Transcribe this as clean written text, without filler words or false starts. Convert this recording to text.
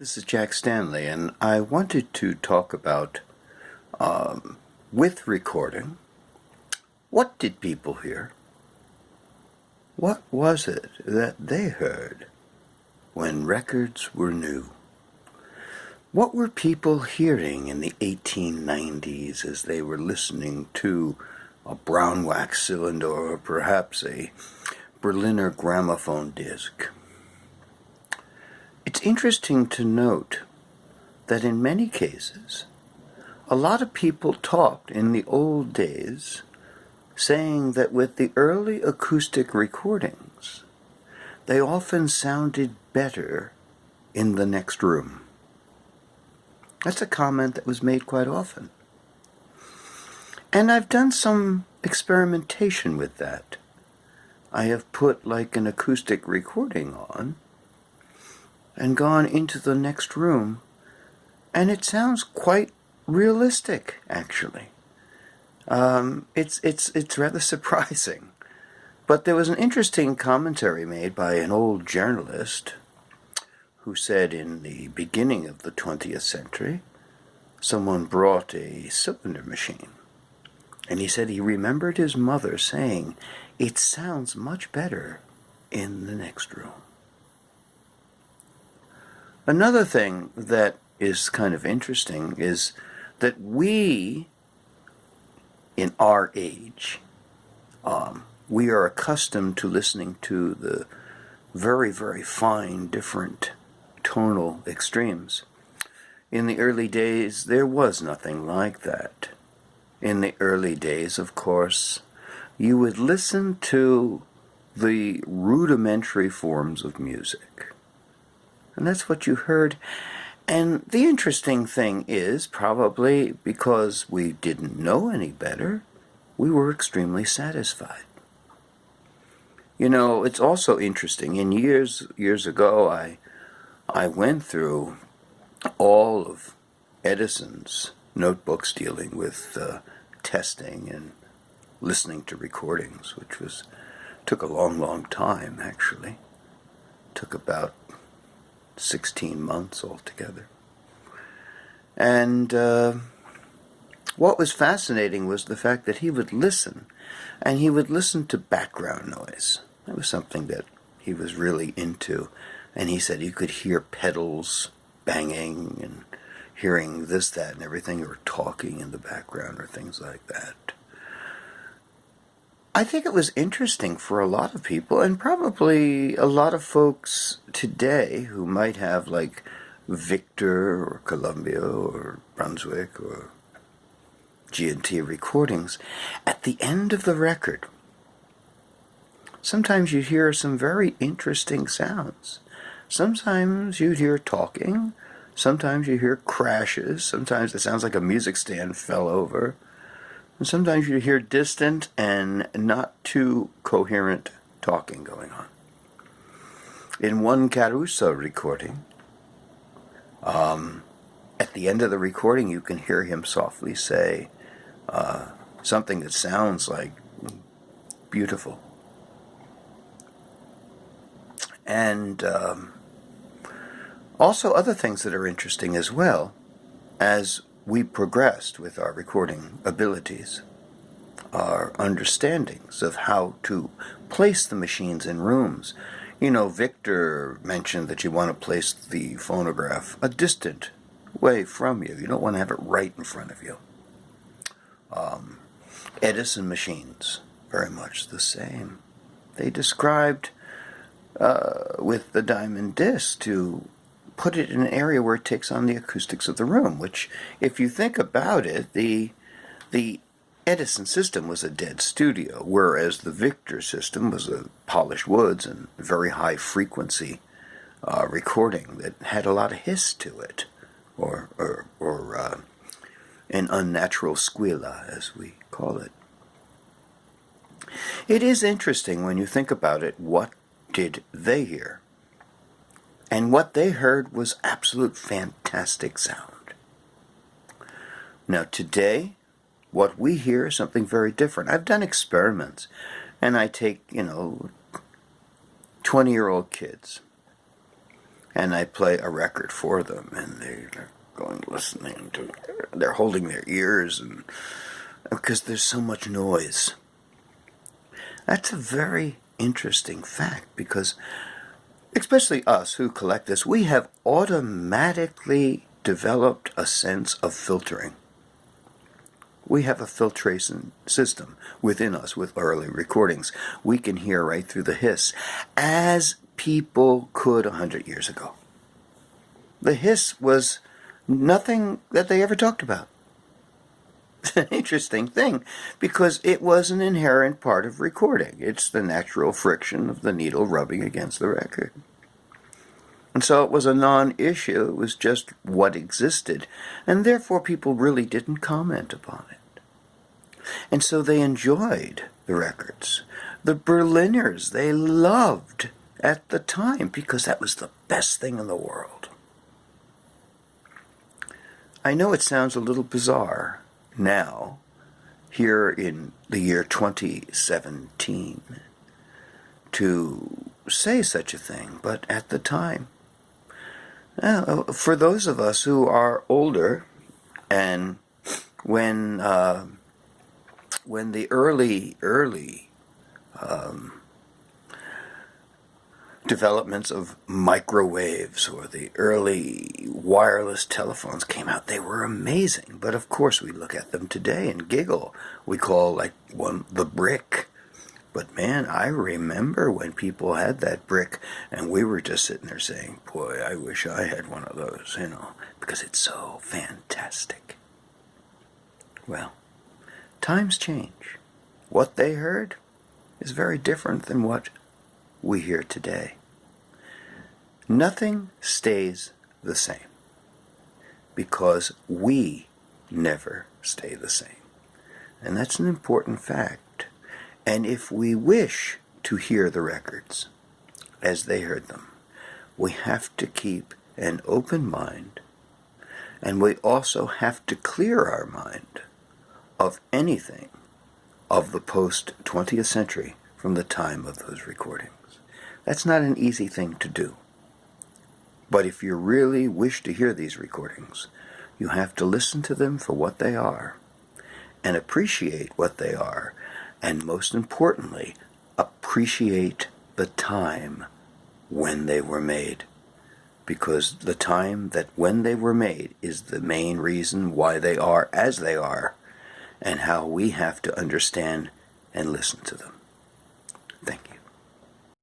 This is Jack Stanley, and I wanted to talk about, with recording, what did people hear? What was it that they heard when records were new? What were people hearing in the 1890s as they were listening to a brown wax cylinder or perhaps a Berliner gramophone disc? It's interesting to note that in many cases, a lot of people talked in the old days saying that with the early acoustic recordings, they often sounded better in the next room. That's a comment that was made quite often. And I've done some experimentation with that. I have put like an acoustic recording on and gone into the next room, and it sounds quite realistic, actually. It's rather surprising. But there was an interesting commentary made by an old journalist who said in the beginning of the 20th century, someone brought a cylinder machine. And he said he remembered his mother saying, "It sounds much better in the next room." Another thing that is kind of interesting is that we, in our age, we are accustomed to listening to the very, very fine, different tonal extremes. In the early days, there was nothing like that. In the early days, of course, you would listen to the rudimentary forms of music. And that's what you heard. And the interesting thing is, probably because we didn't know any better, we were extremely satisfied. You know, it's also interesting. In years ago, I went through all of Edison's notebooks dealing with testing and listening to recordings, which took a long time, actually. Took about 16 months altogether. And what was fascinating was the fact that he would listen, and he would listen to background noise. That was something that he was really into. And he said you could hear pedals banging and hearing this, that, and everything, or talking in the background or things like that. I think it was interesting for a lot of people, and probably a lot of folks today who might have like Victor or Columbia or Brunswick or G&T recordings. At the end of the record, sometimes you hear some very interesting sounds. Sometimes you hear talking, sometimes you hear crashes, sometimes it sounds like a music stand fell over. And sometimes you hear distant and not too coherent talking going on. In one Caruso recording, at the end of the recording, you can hear him softly say something that sounds like beautiful. And also other things that are interesting as well, as we progressed with our recording abilities, our understandings of how to place the machines in rooms. You know, Victor mentioned that you want to place the phonograph a distant way from you. You don't want to have it right in front of you. Edison machines, very much the same. They described with the diamond disc to put it in an area where it takes on the acoustics of the room, which, if you think about it, the Edison system was a dead studio, whereas the Victor system was a polished woods and very high frequency recording that had a lot of hiss to it, or an unnatural squeala, as we call it. It is interesting when you think about it, what did they hear? And what they heard was absolute fantastic sound. Now today, what we hear is something very different. I've done experiments, and I take, 20-year-old kids, and I play a record for them, and they're going listening to, they're holding their ears, and because there's so much noise. That's a very interesting fact, because especially us who collect this, we have automatically developed a sense of filtering. We have a filtration system within us with early recordings. We can hear right through the hiss, as people could 100 years ago. The hiss was nothing that they ever talked about. It's an interesting thing, because it was an inherent part of recording. It's the natural friction of the needle rubbing against the record. And so it was a non-issue. It was just what existed. And therefore people really didn't comment upon it. And so they enjoyed the records. The Berliners, they loved at the time, because that was the best thing in the world. I know it sounds a little bizarre now, here in the year 2017, to say such a thing, but at the time, for those of us who are older, and when the early developments of microwaves or the early wireless telephones came out, they were amazing. But of course we look at them today and giggle. We call like one the brick. But man, I remember when people had that brick, and we were just sitting there saying, boy, I wish I had one of those, because it's so fantastic. Well, times change. What they heard is very different than what we hear today. Nothing stays the same, because we never stay the same. And that's an important fact. And if we wish to hear the records as they heard them, we have to keep an open mind, and we also have to clear our mind of anything of the post-20th century from the time of those recordings. That's not an easy thing to do. But if you really wish to hear these recordings, you have to listen to them for what they are, and appreciate what they are, and most importantly, appreciate the time when they were made. Because the time that when they were made is the main reason why they are as they are, and how we have to understand and listen to them. Thank you.